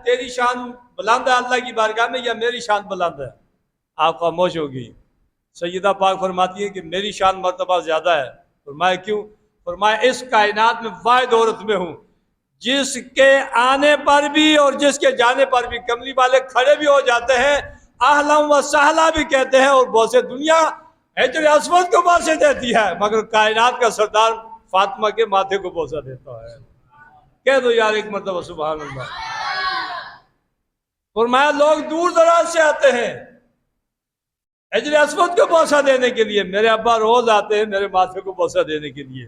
تیری شان بلند ہے اللہ کی بارگاہ میں یا میری شان بلند ہے؟ آپ خاموش ہو گئی۔ سیدہ پاک فرماتی ہے کہ میری شان مرتبہ زیادہ ہے۔ فرمایا کیوں؟ فرمایا اس کائنات میں واحد عورت میں ہوں جس کے آنے پر بھی اور جس کے جانے پر بھی کملی والے کھڑے بھی ہو جاتے ہیں، اہلم و سہلا بھی کہتے ہیں، اور بہت سے دنیا حجر اسود کو بوسے دیتی ہے، مگر کائنات کا سردار فاطمہ کے ماتھے کو بوسہ دیتا ہے۔ کہہ دو یار ایک مرتبہ سبحان اللہ۔ فرمایا لوگ دور دراز سے آتے ہیں حجر اسود کو بوسہ دینے کے لیے، میرے ابا روز آتے ہیں میرے ماتھے کو بوسہ دینے کے لیے،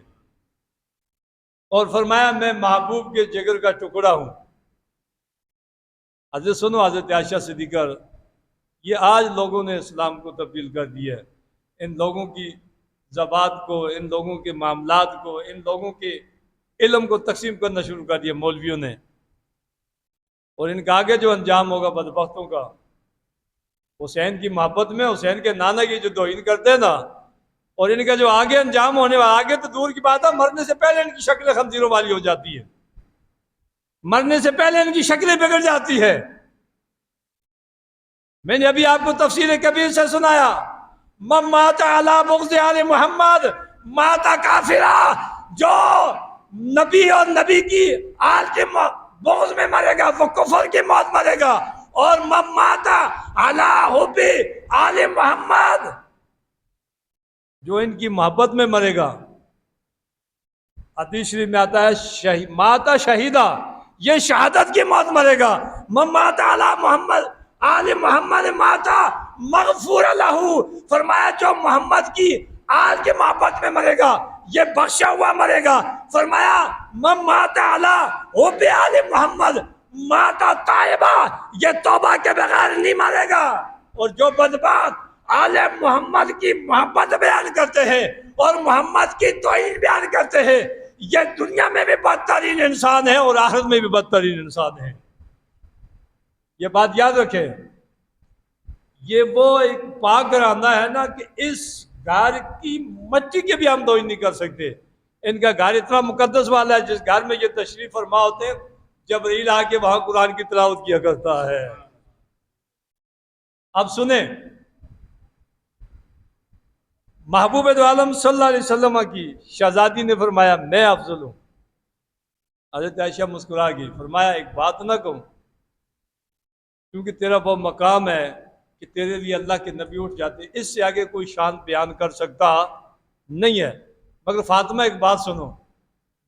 اور فرمایا میں محبوب کے جگر کا ٹکڑا ہوں۔ حضرت سنو، حضرت عائشہ صدیقہ، یہ آج لوگوں نے اسلام کو تبدیل کر دیا ہے، ان لوگوں کی زبان کو، ان لوگوں کے معاملات کو، ان لوگوں کے علم کو تقسیم کرنا شروع کر دیا مولویوں نے، اور ان کا آگے جو انجام ہوگا بدبختوں کا، حسین کی محبت میں حسین کے نانا کی جو توہین کرتے ہیں نا، اور ان کا جو آگے انجام ہونے والا، آگے تو دور کی بات ہے، مرنے سے پہلے ان کی شکل خنزیروں والی ہو جاتی ہے، مرنے سے پہلے ان کی شکلیں بگڑ جاتی ہے۔ میں نے ابھی آپ کو تفسیر کبیر سے سنایا، من مات علی بغض آل محمد مات کافرا، جو نبی اور نبی کی آل کے بغض میں مرے گا وہ کفر کی موت مرے گا، اور من مات علی حب آل محمد، جو ان کی محبت میں مرے گا، حدیث شریف میں آتا ہے ماتا شہیدہ، یہ شہادت کی موت مرے گا۔ من مات علی محمد آل محمد ماتا مغفور لہو، فرمایا جو محمد کی آل کے محبت میں مرے گا یہ بخشا ہوا مرے گا۔ فرمایا من مات علی حب آل محمد ماتا تائبہ، یہ توبہ کے بغیر نہیں مرے گا۔ اور جو بدبخت آل محمد کی محبت بیان کرتے ہیں اور محمد کی توہین بیان کرتے ہیں، یہ دنیا میں بھی بدترین انسان ہے اور آخرت میں بھی بدترین انسان ہے۔ یہ بات یاد رکھیں، یہ وہ ایک پاک گھرانہ ہے نا کہ اس گھر کی مٹی کے بھی ہم توہین نہیں کر سکتے۔ ان کا گھر اتنا مقدس والا ہے، جس گھر میں یہ تشریف فرما ہوتے ہیں جبرائیل آ کے وہاں قرآن کی تلاوت کیا کرتا ہے۔ اب سنیں، محبوب دو عالم صلی اللہ علیہ وسلم کی شہزادی نے فرمایا میں افضل ہوں۔ حضرت عائشہ مسکرا گئی، فرمایا ایک بات نہ کہوں، کیونکہ تیرا وہ مقام ہے کہ تیرے لیے اللہ کے نبی اٹھ جاتے، اس سے آگے کوئی شان بیان کر سکتا نہیں ہے، مگر فاطمہ ایک بات سنو،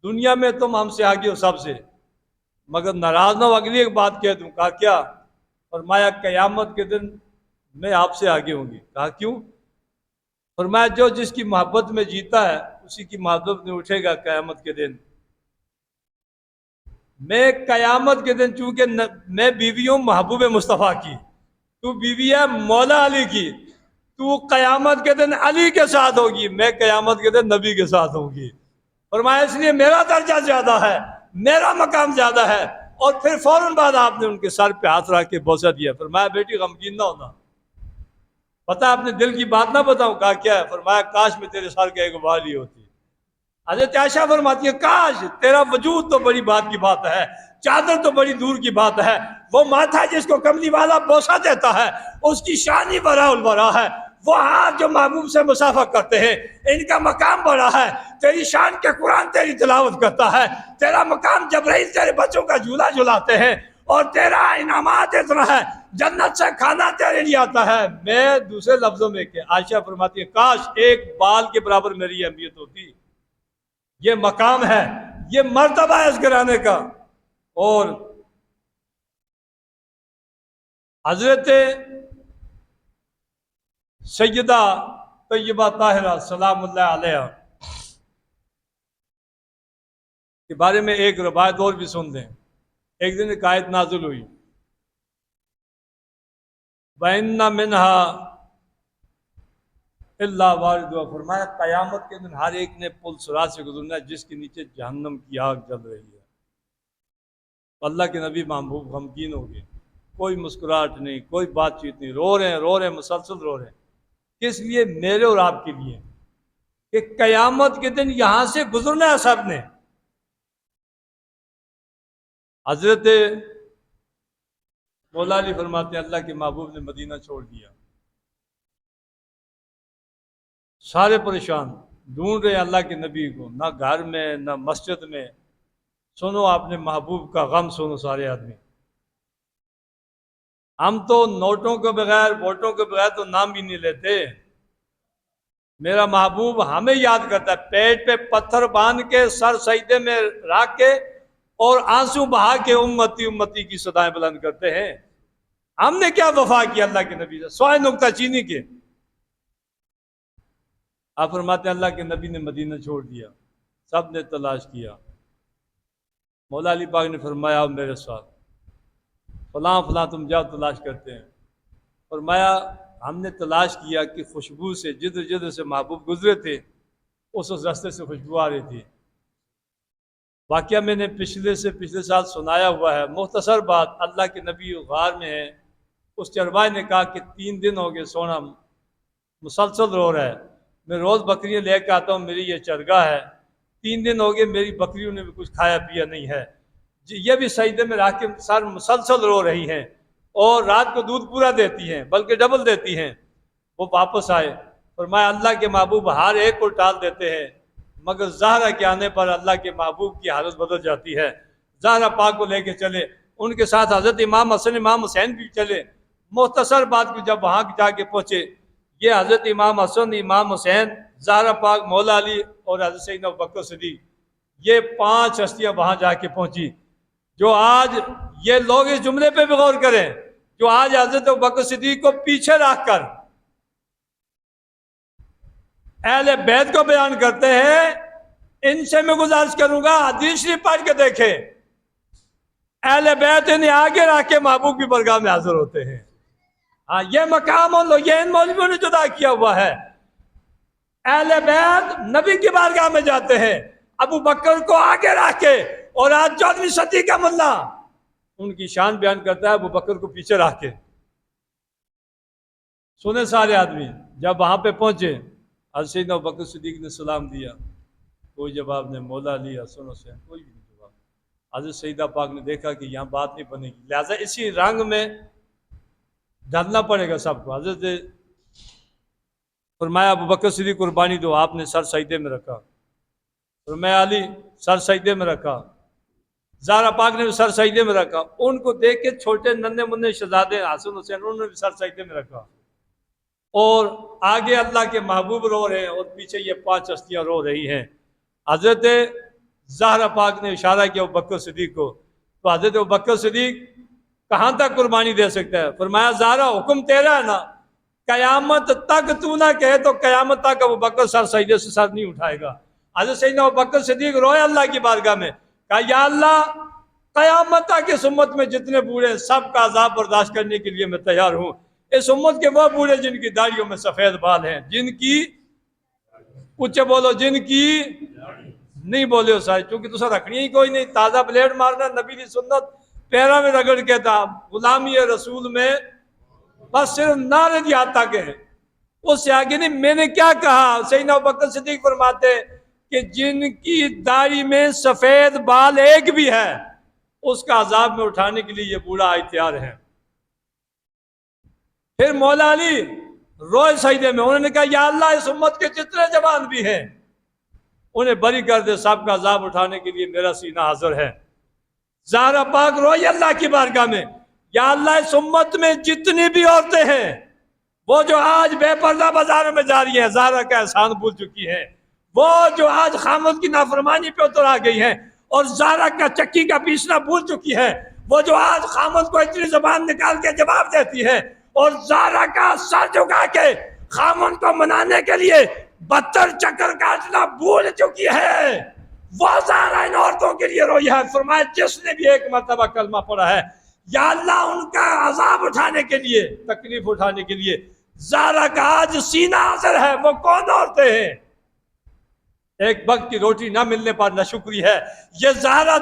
دنیا میں تم ہم سے آگے ہو سب سے، مگر ناراض نہ ہو، اگلی ایک بات کہہ دوں۔ کہا کیا؟ فرمایا قیامت کے دن میں آپ سے آگے ہوں گی۔ کہا کیوں؟ فرمایا جو جس کی محبت میں جیتا ہے اسی کی محبت میں اٹھے گا قیامت کے دن۔ میں قیامت کے دن، چونکہ میں بیوی ہوں محبوب مصطفیٰ کی، تو بیوی ہے مولا علی کی، تو قیامت کے دن علی کے ساتھ ہوگی، میں قیامت کے دن نبی کے ساتھ ہوگی۔ فرمایا اس لیے میرا درجہ زیادہ ہے، میرا مقام زیادہ ہے۔ اور پھر فوراً بعد آپ نے ان کے سر پہ ہاتھ رکھ کے بوسہ دیا، فرمایا بیٹی غمگین نہ ہونا، پتا اپنے دل کی بات نہ بتاؤں۔ کہا کیا ہے؟ فرمایا کاش میں تیرے سر کے ایک بال ہی ہوتی۔ حضرت عائشہ فرماتی ہے کاش تیرا وجود تو بڑی بات کی بات ہے، چادر تو بڑی دور کی بات ہے، وہ ماتھا جس کو کملی والا بوسہ دیتا ہے اس کی شان ہی برا البرا ہے، وہ ہاتھ جو محبوب سے مسافہ کرتے ہیں ان کا مقام بڑا ہے، تیری شان کے قرآن تیری تلاوت کرتا ہے، تیرا مقام جبرائیل تیرے بچوں کا جھولا جھلاتے ہیں، اور تیرا انعامات اتنا ہے، جنت سے کھانا تیرے لیے آتا ہے۔ میں دوسرے لفظوں میں کہ عائشہ فرماتی ہے کاش ایک بال کے برابر میری اہمیت ہوتی۔ یہ مقام ہے، یہ مرتبہ ہے اس گھرانے کا۔ اور حضرت سیدہ طیبہ طاہرہ سلام اللہ علیہ کے بارے میں ایک روایت اور بھی سن دیں۔ ایک دن ایک آیت نازل ہوئی، وَإِنَّ مِنْهَا اللہ واردہا، فرمایا قیامت کے دن ہر ایک نے پل صراط سے گزرنا ہے جس کے نیچے جہنم کی آگ جل رہی ہے۔ اللہ کے نبی محبوب غمگین ہو گئے، کوئی مسکراہٹ نہیں، کوئی بات چیت نہیں، رو رہے ہیں مسلسل رو رہے ہیں۔ کس لیے؟ میرے اور آپ کے لیے، کہ قیامت کے دن یہاں سے گزرنا ہے سب نے۔ حضرت مولا علی فرماتے ہیں اللہ کے محبوب نے مدینہ چھوڑ دیا، سارے پریشان ڈھونڈ رہے اللہ کے نبی کو، نہ گھر میں نہ مسجد میں۔ سنو آپ نے محبوب کا غم سنو سارے آدمی۔ ہم تو نوٹوں کے بغیر ووٹوں کے بغیر تو نام بھی نہیں لیتے۔ میرا محبوب ہمیں یاد کرتا ہے، پیٹ پہ پتھر باندھ کے سر سجدے میں رکھ کے اور آنسو بہا کے امتی امتی کی صدائیں بلند کرتے ہیں۔ ہم نے کیا وفا کی اللہ کے نبی سے سوائے نکتہ چینی کے؟ آپ فرماتے ہیں اللہ کے نبی نے مدینہ چھوڑ دیا، سب نے تلاش کیا۔ مولا علی پاک نے فرمایا اب میرے ساتھ، فلاں فلاں تم جاؤ تلاش کرتے ہیں۔ فرمایا ہم نے تلاش کیا کہ خوشبو سے جدھر جدھر سے محبوب گزرے تھے اس راستے سے خوشبو آ رہی تھی۔ واقعہ میں نے پچھلے سال سنایا ہوا ہے، مختصر بات، اللہ کے نبی غار میں ہے، اس چرواہے نے کہا کہ 3 دن ہو گئے سونا مسلسل رو رہا ہے، میں روز بکریاں لے کے آتا ہوں، میری یہ چرگاہ ہے، 3 دن ہو گئے میری بکریوں نے بھی کچھ کھایا پیا نہیں ہے، یہ بھی سجدے میں رہ کے سر مسلسل رو رہی ہیں اور رات کو دودھ پورا دیتی ہیں بلکہ ڈبل دیتی ہیں۔ وہ واپس آئے، فرمایا اللہ کے محبوب ہر ایک کو ٹال دیتے ہیں مگر زہرا کے آنے پر اللہ کے محبوب کی حالت بدل جاتی ہے۔ زہرا پاک کو لے کے چلے، ان کے ساتھ حضرت امام حسن امام حسین بھی چلے۔ مختصر بات کو جب وہاں جا کے پہنچے، یہ حضرت امام حسن امام حسین زہرا پاک مولا علی اور حضرت سیدنا ابوبکر صدیق، یہ 5 ہستیاں وہاں جا کے پہنچی۔ جو آج یہ لوگ اس جملے پہ بھی غور کریں، جو آج حضرت ابوبکر صدیق کو پیچھے رکھ کر اہل بیت کو بیان کرتے ہیں، ان سے میں گزارش کروں گا حدیث شریف پڑھ کے دیکھیں، اہل بیت انہیں آگے رکھ کے محبوب کی برگاہ میں حاضر ہوتے ہیں۔ ہاں یہ مقام یہ ان مولویوں نے جدا کیا ہوا ہے۔ اہل بیت نبی کی بارگاہ میں جاتے ہیں، ابو بکر کو آگے رکھ کے، اور آج 14ویں صدی کا ملا ان کی شان بیان کرتا ہے ابو بکر کو پیچھے رکھ کے۔ سنے سارے آدمی، جب وہاں پہ پہنچے حضرت سیدنا ابوبکر صدیق نے سلام دیا، کوئی جواب نہیں، مولا علی حسن حسین کوئی بھی نہیں جواب۔ حضرت سیدہ پاک نے دیکھا کہ یہاں بات نہیں بنے گی، لہٰذا اسی رنگ میں ڈھلنا پڑے گا سب کو۔ حضرت فرمایا ابوبکر صدیق قربانی دو، آپ نے سر سجدے میں رکھا۔ فرمایا علی سر سجدے میں رکھا، زہرا پاک نے بھی سر سجدے میں رکھا۔ ان کو دیکھ کے چھوٹے ننھے منھے شہزادے حسن حسین انہوں نے بھی سر سجدے میں رکھا، اور آگے اللہ کے محبوب رو رہے ہیں اور پیچھے یہ 5 ہستیاں رو رہی ہیں۔ حضرت زہرا پاک نے اشارہ کیا ابوبکر صدیق کو، تو حضرت ابوبکر صدیق کہاں تک قربانی دے سکتا ہے؟ فرمایا زہرا حکم تیرا ہے نا، قیامت تک تو نہ کہے تو قیامت تک ابوبکر سر سجدے سے سر نہیں اٹھائے گا۔ حضرت سیدنا ابوبکر صدیق روئے اللہ کی بارگاہ میں، کہا یا اللہ قیامت تک اس امت میں جتنے بوڑھے ہیں سب کا عذاب برداشت کرنے کے لیے میں تیار ہوں۔ اس امت کے وہ بوڑھے جن کی داڑھیوں میں سفید بال ہیں، جن کی اونچے بولو، جن کی نہیں بولے ہو سارے، چونکہ تو سر رکھنی ہی کوئی نہیں، تازہ بلیڈ مارنا نبی کی سنت، پیرا میں رگڑ کے تھا، غلامی رسول میں بس صرف نعرے دی آتا کے ہیں، اس سے آگے نہیں۔ میں نے کیا کہا؟ سیدنا ابوبکر صدیق فرماتے کہ جن کی داڑھی میں سفید بال ایک بھی ہے اس کا عذاب میں اٹھانے کے لیے یہ بوڑھا تیار ہے۔ پھر مولا علی روئے سجدے میں، انہوں نے کہا یا اللہ اس امت کے جتنے جوان بھی ہیں انہیں بری کر دے، سب کا عذاب اٹھانے کے لیے میرا سینہ حاضر ہے۔ زہرا پاک روئی اللہ کی بارگاہ میں، یا اللہ اس امت میں جتنی بھی عورتیں ہیں وہ جو آج بے پردہ بازاروں میں جا رہی ہیں، زہرا کا احسان بھول چکی ہیں، وہ جو آج خامد کی نافرمانی پہ اتر آ گئی ہیں اور زہرا کا چکی کا پیسنا بھول چکی ہے، وہ جو آج خامد کو اتنی زبان نکال کے جواب دیتی ہے اور زہرا کا سر جھکا کے خامد کو منانے کے لیے 72 چکر کاٹنا بھول چکی ہے، وہ زہرا ان عورتوں کے لیے روئی ہے۔ فرمایا جس نے بھی ایک مرتبہ کلمہ پڑھا ہے، یا اللہ ان کا عذاب اٹھانے کے لیے، تکلیف اٹھانے کے لیے زہرا کا آج سینہ حاضر ہے۔ وہ کون عورتیں ہیں؟ ایک وقت کی روٹی نہ ملنے پر ناشکری ہے، یہ زہرا